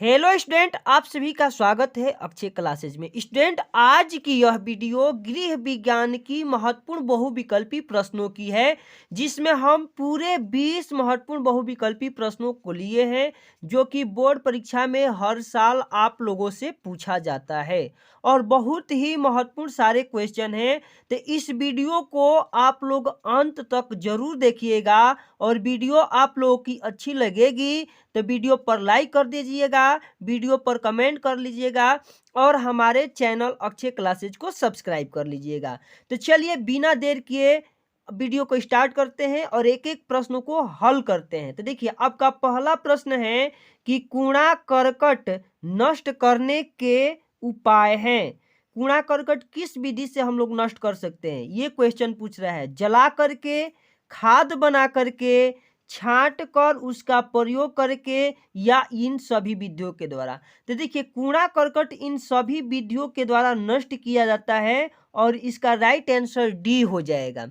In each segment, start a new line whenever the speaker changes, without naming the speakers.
Hello student, आप सभी का स्वागत है अक्षय क्लासेज में। स्टूडेंट, आज की यह वीडियो गृह विज्ञान की महत्वपूर्ण बहुविकल्पी प्रश्नों की है, जिसमें हम पूरे 20 महत्वपूर्ण बहुविकल्पी प्रश्नों को लिए हैं, जो कि बोर्ड परीक्षा में हर साल आप लोगों से पूछा जाता है और बहुत ही महत्वपूर्ण सारे क्वेश्चन हैं। तो इस वीडियो को आप लोग अंत तक जरूर देखिएगा और वीडियो आप लोगों की अच्छी लगेगी तो वीडियो पर लाइक कर दीजिएगा, वीडियो पर कमेंट कर लीजिएगा और हमारे चैनल अक्षय क्लासेज को सब्सक्राइब कर लीजिएगा। तो चलिए बिना देर किए वीडियो को स्टार्ट करते हैं और एक एक प्रश्नों को हल करते हैं। तो देखिए, आपका पहला प्रश्न है कि कूड़ा करकट नष्ट करने के उपाय हैं। कूड़ा करकट किस विधि से हम लोग नष्ट कर सकते हैं, ये क्वेश्चन पूछ रहा है। जला करके, खाद बना करके, छांट कर उसका प्रयोग करके, या इन सभी विधियों के द्वारा। तो देखिए, कूड़ा करकट इन सभी विधियों के द्वारा नष्ट किया जाता है और इसका राइट आंसर डी हो जाएगा।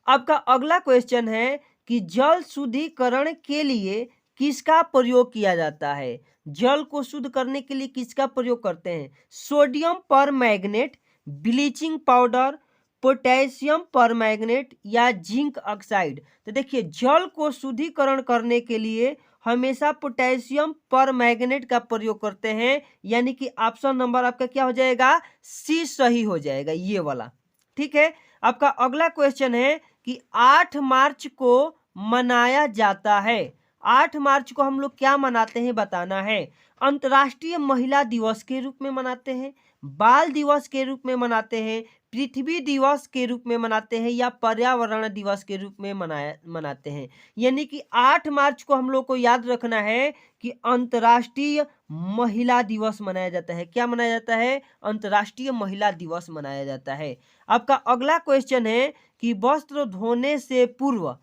आपका अगला क्वेश्चन है कि जल शुद्धिकरण के लिए किसका प्रयोग किया जाता है। जल को शुद्ध करने के लिए किसका प्रयोग करते हैं? Sodium permanganate, bleaching powder, potassium permanganate या जिंक ऑक्साइड। तो देखिए, जल को शुद्धिकरण करने के लिए हमेशा पोटेशियम परमैंगनेट का प्रयोग करते हैं, यानी कि ऑप्शन नंबर आपका क्या हो जाएगा? सी सही हो जाएगा, ये वाला। ठीक है। आपका अगला क्वेश्चन है कि 8 मार्च को मनाया जाता है। 8 मार्च को हम लोग क्या मनाते हैं, बताना है। अंतर्राष्ट्रीय महिला दिवस के रूप में मनाते हैं, बाल दिवस के रूप में मनाते हैं, पृथ्वी दिवस के रूप में मनाते हैं, या पर्यावरण दिवस के रूप में मनाते हैं। यानी कि 8 मार्च को हम लोग को याद रखना है कि अंतर्राष्ट्रीय महिला दिवस मनाया जाता है। क्या मनाया जाता है? अंतर्राष्ट्रीय महिला दिवस मनाया जाता है। आपका अगला क्वेश्चन है कि वस्त्र धोने से पूर्व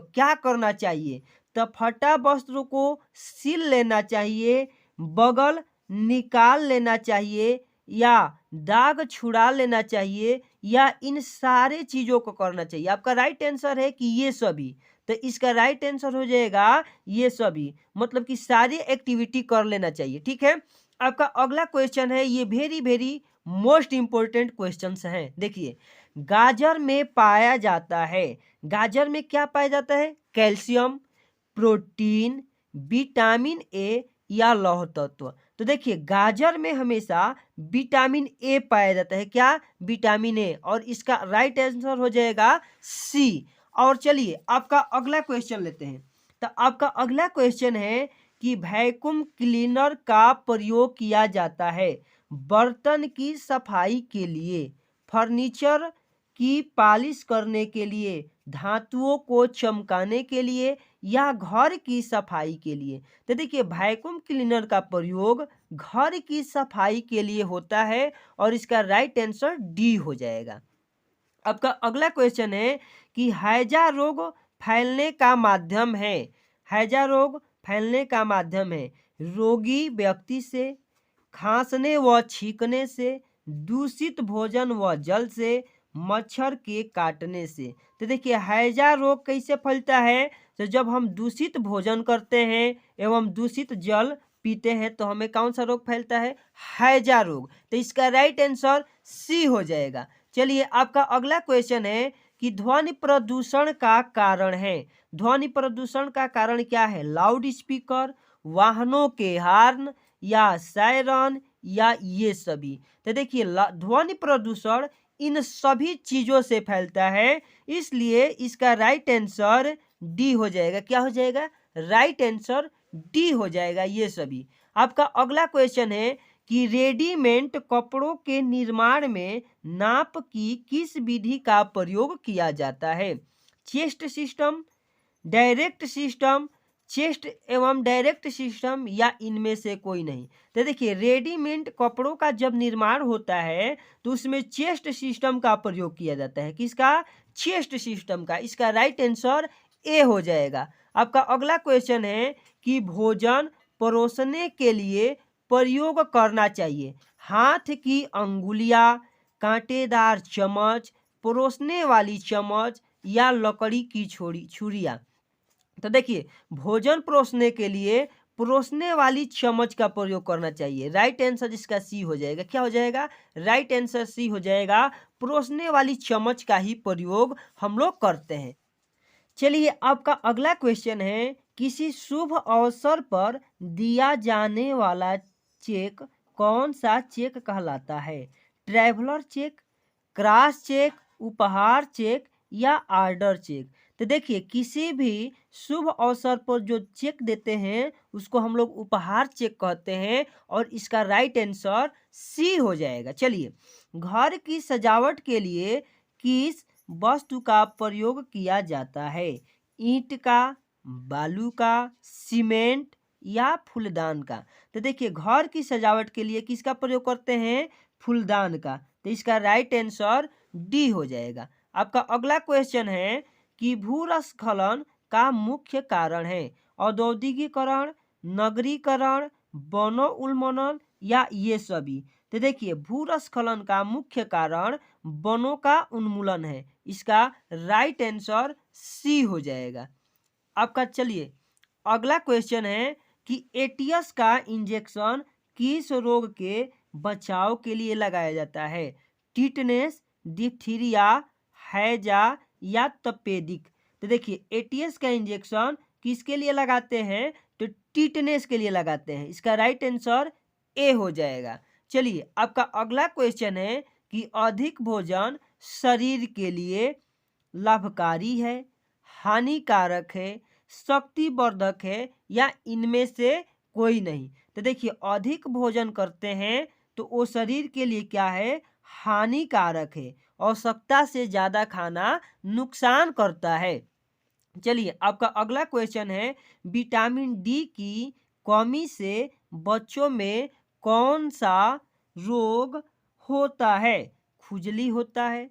क्या करना चाहिए। तो फटा वस्त्र को सिल लेना चाहिए, बगल निकाल लेना चाहिए, या दाग छुड़ा लेना चाहिए, या इन सारे चीजों को करना चाहिए। आपका राइट आंसर है कि ये सभी। तो इसका राइट आंसर हो जाएगा ये सभी, मतलब कि सारी एक्टिविटी कर लेना चाहिए। ठीक है। आपका अगला क्वेश्चन है, ये very very most important questions हैं। देखिए, गाजर में पाया जाता है, गाजर में क्या पाया जाता है? कैल्शियम, प्रोटीन, विटामिन ए या लौह तत्व। तो देखिए, गाजर में हमेशा विटामिन ए पाया जाता है। क्या? विटामिन ए, और इसका राइट आंसर हो जाएगा सी। और चलिए आपका अगला क्वेश्चन लेते हैं। तो आपका अगला क्वेश्चन है कि वैक्यूम क्लीनर का प्रयोग किया जाता है बर्तन की सफाई के लिए, फर्नीचर की पॉलिश करने के लिए, धातुओं को चमकाने के लिए, या घर की सफाई के लिए। तो देखिए, वैक्यूम क्लीनर का प्रयोग घर की सफाई के लिए होता है और इसका राइट आंसर डी हो जाएगा। आपका अगला क्वेश्चन है कि हैजा रोग फैलने का माध्यम है। हैजा रोग फैलने का माध्यम है रोगी व्यक्ति से, खांसने व छींकने से, दूषित भोजन व जल से, मच्छर के काटने से। तो देखिए, हैजा रोग कैसे फैलता है? तो जब हम दूषित भोजन करते हैं एवं दूषित जल पीते हैं तो हमें कौन सा रोग फैलता है? हैजा रोग। तो इसका राइट आंसर सी हो जाएगा। चलिए, आपका अगला क्वेश्चन है कि ध्वनि प्रदूषण का कारण है। ध्वनि प्रदूषण का कारण क्या है? लाउड स्पीकर, वाहनों के हॉर्न, या सायरन, या ये सभी। तो देखिए, ध्वनि प्रदूषण इन सभी चीजों से फैलता है, इसलिए इसका राइट आंसर डी हो जाएगा। क्या हो जाएगा? राइट आंसर डी हो जाएगा, ये सभी। आपका अगला क्वेश्चन है कि रेडीमेड कपड़ों के निर्माण में नाप की किस विधि का प्रयोग किया जाता है? Chest system, direct system, chest एवं डायरेक्ट सिस्टम, या इनमें से कोई नहीं। तो देखिए, रेडीमेड कपड़ों का जब निर्माण होता है तो उसमें चेस्ट सिस्टम का प्रयोग किया जाता है। किसका? चेस्ट सिस्टम का। इसका राइट आंसर ए हो जाएगा। आपका अगला क्वेश्चन है कि भोजन परोसने के लिए प्रयोग करना चाहिए हाथ की अंगुलियां, कांटेदार चम्मच, परोसने वाली चम्मच, या लकड़ी की छुरियां। तो देखिए, भोजन परोसने के लिए परोसने वाली चम्मच का प्रयोग करना चाहिए। राइट आंसर इसका सी हो जाएगा। क्या हो जाएगा? राइट आंसर सी हो जाएगा। परोसने वाली चम्मच का ही प्रयोग हम लोग करते हैं। चलिए, आपका अगला क्वेश्चन है, किसी शुभ अवसर पर दिया जाने वाला चेक कौन सा चेक कहलाता है? ट्रैवलर चेक, क्रॉस चेक, उपहार चेक या ऑर्डर चेक? तो देखिए, किसी भी शुभ अवसर पर जो चेक देते हैं उसको हम लोग उपहार चेक कहते हैं और इसका राइट आंसर सी हो जाएगा। चलिए, घर की सजावट के लिए किस वस्तु का प्रयोग किया जाता है? ईंट का, बालू का, सीमेंट या फूलदान का? तो देखिए, घर की सजावट के लिए किसका प्रयोग करते हैं? फूलदान का। तो इसका राइट आंसर डी हो जाएगा। आपका अगला क्वेश्चन है कि भूस्खलन का मुख्य कारण है औद्योगिकीकरण, नगरीकरण, वनोन्मूलन या ये सभी? तो देखिए, भूस्खलन का मुख्य कारण वनों का उन्मूलन है। इसका राइट आंसर सी हो जाएगा। आपका चलिए, अगला क्वेश्चन है कि एटीएस का इंजेक्शन किस रोग के बचाव के लिए लगाया जाता है? टिटनेस, डिप्थीरिया, हैजा या तपेदिक? तो देखिए, एटीएस का इंजेक्शन किसके लिए लगाते हैं? तो टिटनेस के लिए लगाते हैं। इसका राइट आंसर ए हो जाएगा। चलिए, आपका अगला क्वेश्चन है कि अधिक भोजन शरीर के लिए लाभकारी है, हानिकारक है, शक्तिवर्धक है या इनमें से कोई नहीं? तो देखिए, अधिक भोजन करते हैं तो वो शरीर के लिए क्या है? हानिकारक है। आवश्यकता से ज्यादा खाना नुकसान करता है। चलिए, आपका अगला क्वेश्चन है, विटामिन डी की कमी से बच्चों में कौन सा रोग होता है? खुजली होता है,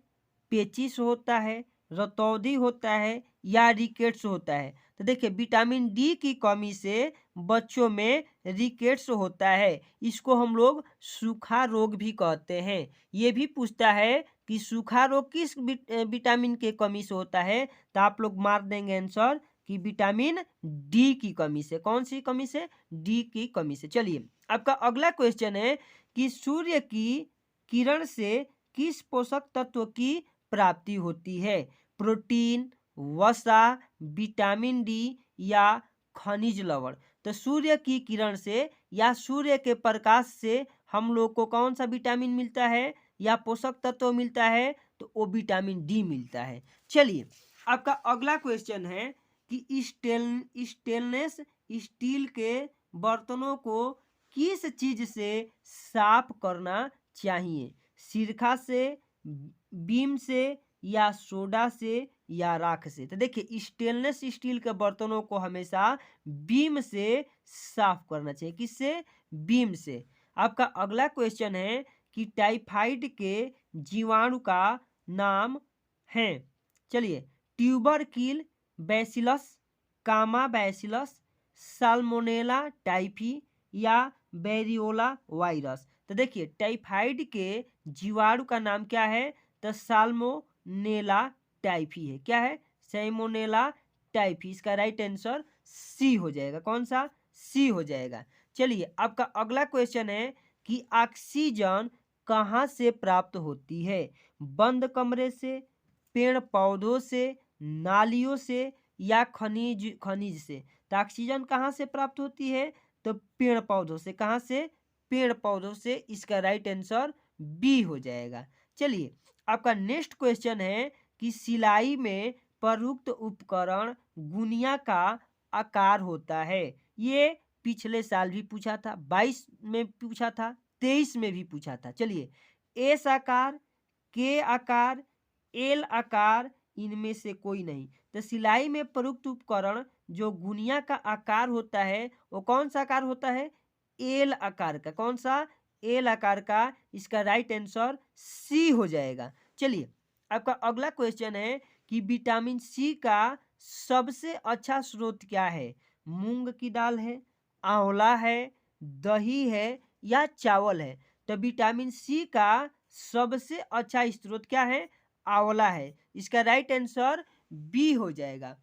पेचिश होता है, रतौंधी होता है या रिकेट्स होता है? तो देखिए, विटामिन डी की कमी से बच्चों में रिकेट्स होता है। इसको हम लोग सूखा रोग भी कहते हैं। ये भी पूछता है कि सूखा रोग किस विटामिन के कमी से होता है? तो आप लोग मार देंगे आंसर कि विटामिन डी की कमी से। कौन सी कमी से? डी की कमी से। चलिए, आपका अगला क्वेश्चन है कि सूर्य की किरण से किस पोषक तत्व की प्राप्ति होती है? प्रोटीन, वसा, विटामिन डी या खनिज लवण? तो सूर्य की किरण से या सूर्य के प्रकाश से हम लोग को कौन सा विटामिन मिलता है या पोषक तत्व मिलता है? तो वो विटामिन डी मिलता है। चलिए, आपका अगला क्वेश्चन है कि स्टेनलेस स्टील के बर्तनों को किस चीज से साफ करना चाहिए? सिरका से, बीम से या सोडा से या राख से? तो देखिए, स्टेनलेस स्टील के बर्तनों को हमेशा बीम से साफ करना चाहिए। किससे? बीम से। आपका अगला क्वेश्चन है कि टाइफाइड के जीवाणु का नाम है। चलिए, ट्यूबरकिल बैसिलस, कामा बैसिलस, साल्मोनेला टाइफी या वेरियोला वायरस? तो देखिए, टाइफाइड के जीवाणु का नाम क्या है? तो साल्मोनेला टाइफी है। क्या है? सैमोनेला टाइफी। इसका राइट आंसर सी हो जाएगा। कौन सा? सी हो जाएगा। चलिए, आपका अगला क्वेश्चन है कि ऑक्सीजन कहाँ से प्राप्त होती है? बंद कमरे से, पेड़ पौधों से, नालियों से या खनिज से? तो ऑक्सीजन कहाँ से प्राप्त होती है? तो पेड़ पौधों से। कहाँ से? पेड़ पौधों से। इसका राइट आंसर बी हो जाएगा। चलिए, आपका नेक्स्ट क्वेश्चन है कि सिलाई में प्रयुक्त उपकरण गुनिया का आकार होता है। ये पिछले साल भी पूछा था, 22 में पूछा था, 23 में भी पूछा था। चलिए, एस आकार, के आकार, एल आकार, इनमें से कोई नहीं? तो सिलाई में प्रयुक्त उपकरण जो गुनिया का आकार होता है वो कौन सा आकार होता है? एल आकार का। कौन सा? एल आकार का। इसका राइट आंसर सी हो जाएगा। चलिए, आपका अगला क्वेश्चन है कि विटामिन सी का सबसे अच्छा स्रोत क्या है? मूंग की दाल है, आंवला है, दही है या चावल है? तो विटामिन सी का सबसे अच्छा स्रोत क्या है? आंवला है। इसका राइट आंसर बी हो जाएगा।